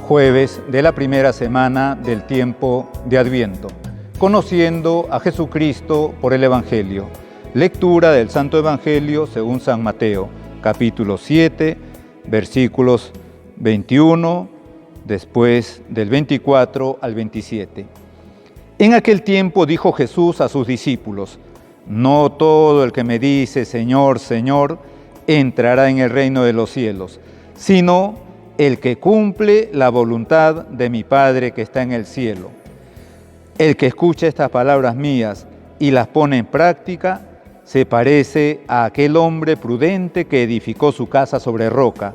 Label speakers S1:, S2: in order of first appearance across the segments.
S1: Jueves de la primera semana del tiempo de Adviento, conociendo a Jesucristo por el Evangelio. Lectura del Santo Evangelio según San Mateo, capítulo 7, versículos 21, después del 24 al 27. En aquel tiempo dijo Jesús a sus discípulos: no todo el que me dice Señor, Señor, entrará en el reino de los cielos, sino el que cumple la voluntad de mi Padre que está en el cielo. El que escucha estas palabras mías y las pone en práctica, se parece a aquel hombre prudente que edificó su casa sobre roca.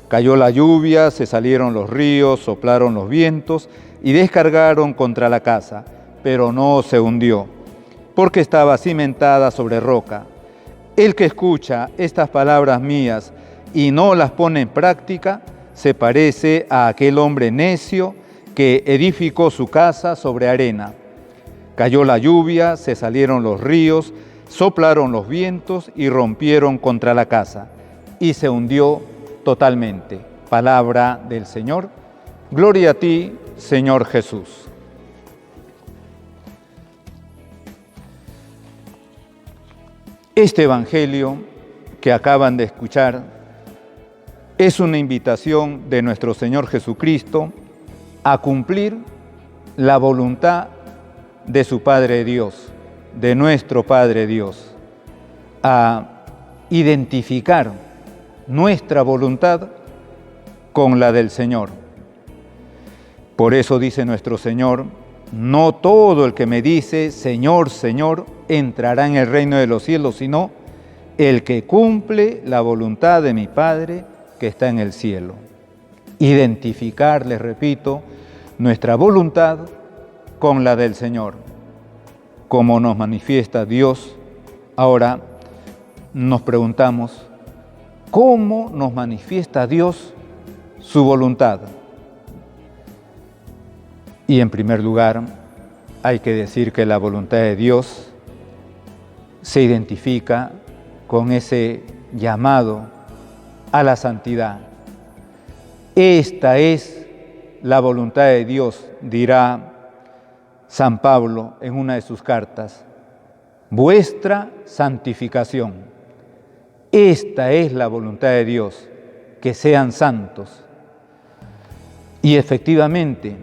S1: Cayó la lluvia, se salieron los ríos, soplaron los vientos y descargaron contra la casa, pero no se hundió, porque estaba cimentada sobre roca. El que escucha estas palabras mías y no las pone en práctica, se parece a aquel hombre necio que edificó su casa sobre arena. Cayó la lluvia, se salieron los ríos, soplaron los vientos y rompieron contra la casa, y se hundió totalmente. Palabra del Señor. Gloria a ti, Señor Jesús. Este Evangelio que acaban de escuchar es una invitación de nuestro Señor Jesucristo a cumplir la voluntad de su Padre Dios, de nuestro Padre Dios, a identificar nuestra voluntad con la del Señor. Por eso dice nuestro Señor: no todo el que me dice Señor, Señor, entrará en el reino de los cielos, sino el que cumple la voluntad de mi Padre que está en el cielo. Identificar, les repito, nuestra voluntad con la del Señor. Como nos manifiesta Dios, ahora nos preguntamos, ¿cómo nos manifiesta Dios su voluntad? Y en primer lugar, hay que decir que la voluntad de Dios se identifica con ese llamado a la santidad. Esta es la voluntad de Dios, dirá San Pablo en una de sus cartas, vuestra santificación. Esta es la voluntad de Dios, que sean santos. Y efectivamente,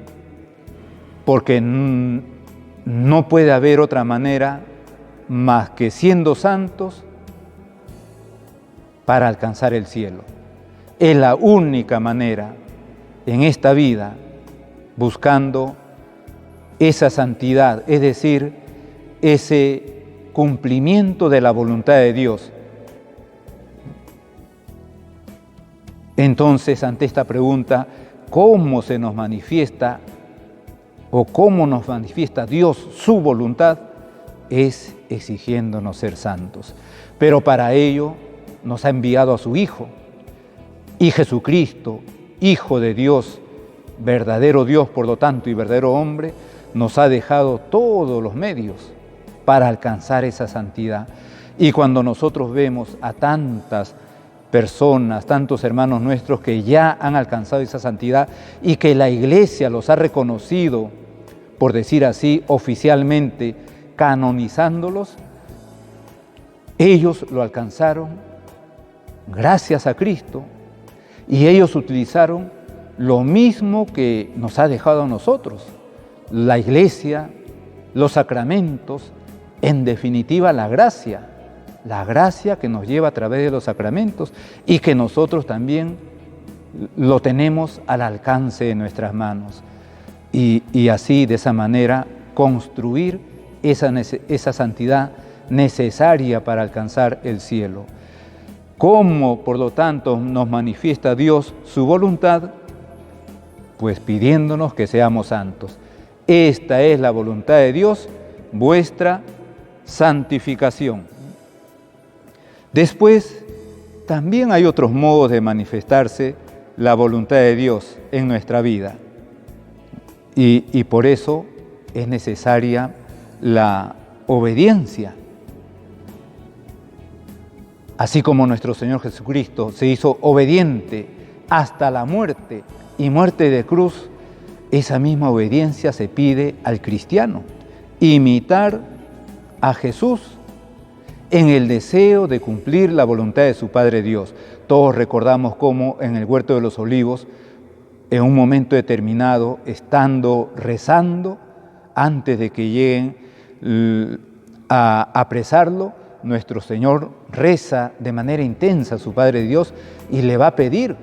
S1: porque no puede haber otra manera más que siendo santos para alcanzar el cielo. Es la única manera en esta vida, buscando esa santidad, es decir, ese cumplimiento de la voluntad de Dios. Entonces, ante esta pregunta, ¿cómo se nos manifiesta o cómo nos manifiesta Dios su voluntad? Es exigiéndonos ser santos. Pero para ello nos ha enviado a su Hijo. Y Jesucristo, Hijo de Dios, verdadero Dios por lo tanto y verdadero hombre, nos ha dejado todos los medios para alcanzar esa santidad. Y cuando nosotros vemos a tantas personas, tantos hermanos nuestros que ya han alcanzado esa santidad y que la Iglesia los ha reconocido, por decir así, oficialmente, canonizándolos, ellos lo alcanzaron gracias a Cristo y ellos utilizaron lo mismo que nos ha dejado a nosotros, la Iglesia, los sacramentos, en definitiva la gracia que nos lleva a través de los sacramentos y que nosotros también lo tenemos al alcance de nuestras manos. Y así, de esa manera, construir esa santidad necesaria para alcanzar el cielo. ¿Cómo, por lo tanto, nos manifiesta Dios su voluntad? Pues pidiéndonos que seamos santos. Esta es la voluntad de Dios, vuestra santificación. Después, también hay otros modos de manifestarse la voluntad de Dios en nuestra vida. Y por eso es necesaria la obediencia. Así como nuestro Señor Jesucristo se hizo obediente hasta la muerte, y muerte de cruz, esa misma obediencia se pide al cristiano. Imitar a Jesús en el deseo de cumplir la voluntad de su Padre Dios. Todos recordamos cómo en el Huerto de los Olivos, en un momento determinado, estando rezando, antes de que lleguen a apresarlo, nuestro Señor reza de manera intensa a su Padre Dios y le va a pedir: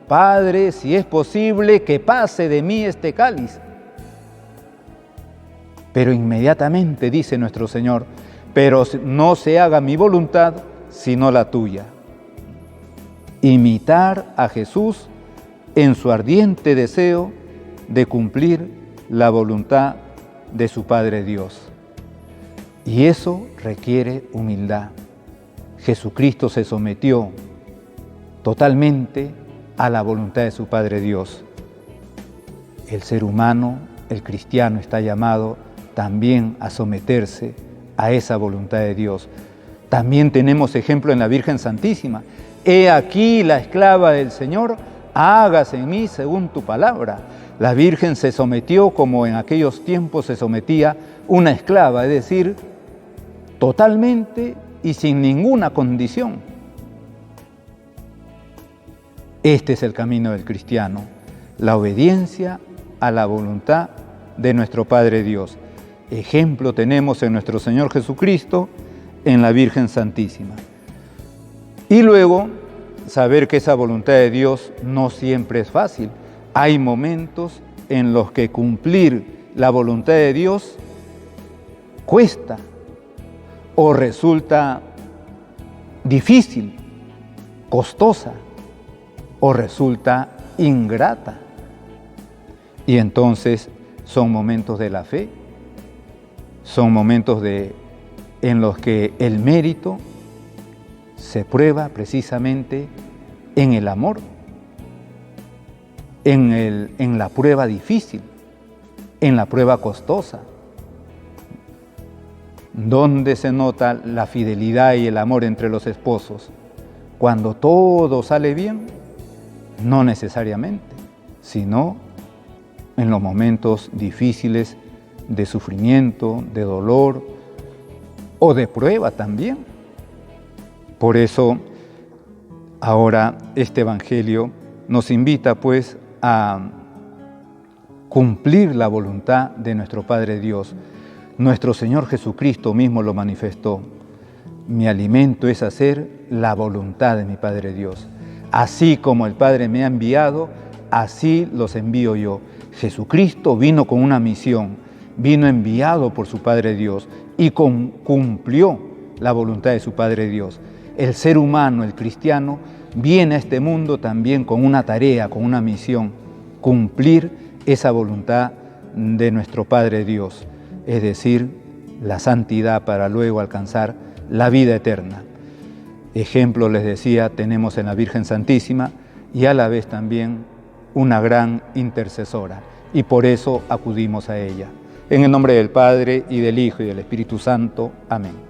S1: Padre, si es posible, que pase de mí este cáliz. Pero inmediatamente dice nuestro Señor: pero no se haga mi voluntad, sino la tuya. Imitar a Jesús en su ardiente deseo de cumplir la voluntad de su Padre Dios. Y eso requiere humildad. Jesucristo se sometió totalmente a la voluntad de su Padre Dios. El ser humano, el cristiano, está llamado también a someterse a esa voluntad de Dios. También tenemos ejemplo en la Virgen Santísima. He aquí la esclava del Señor, hágase en mí según tu palabra. La Virgen se sometió como en aquellos tiempos se sometía una esclava, es decir, totalmente y sin ninguna condición. Este es el camino del cristiano, la obediencia a la voluntad de nuestro Padre Dios. Ejemplo tenemos en nuestro Señor Jesucristo, en la Virgen Santísima. Y luego, saber que esa voluntad de Dios no siempre es fácil. Hay momentos en los que cumplir la voluntad de Dios cuesta o resulta difícil, costosa o resulta ingrata. Y entonces son momentos de la fe, son momentos en los que el mérito se prueba precisamente en el amor, en la prueba difícil, en la prueba costosa. ¿Dónde se nota la fidelidad y el amor entre los esposos? Cuando todo sale bien, no necesariamente, sino en los momentos difíciles de sufrimiento, de dolor o de prueba también. Por eso, ahora este Evangelio nos invita pues a cumplir la voluntad de nuestro Padre Dios. Nuestro Señor Jesucristo mismo lo manifestó: mi alimento es hacer la voluntad de mi Padre Dios. Así como el Padre me ha enviado, así los envío yo. Jesucristo vino con una misión, vino enviado por su Padre Dios y cumplió la voluntad de su Padre Dios. El ser humano, el cristiano, viene a este mundo también con una tarea, con una misión: cumplir esa voluntad de nuestro Padre Dios, es decir, la santidad para luego alcanzar la vida eterna. Ejemplo, les decía, tenemos en la Virgen Santísima y a la vez también una gran intercesora, y por eso acudimos a ella. En el nombre del Padre, y del Hijo, y del Espíritu Santo. Amén.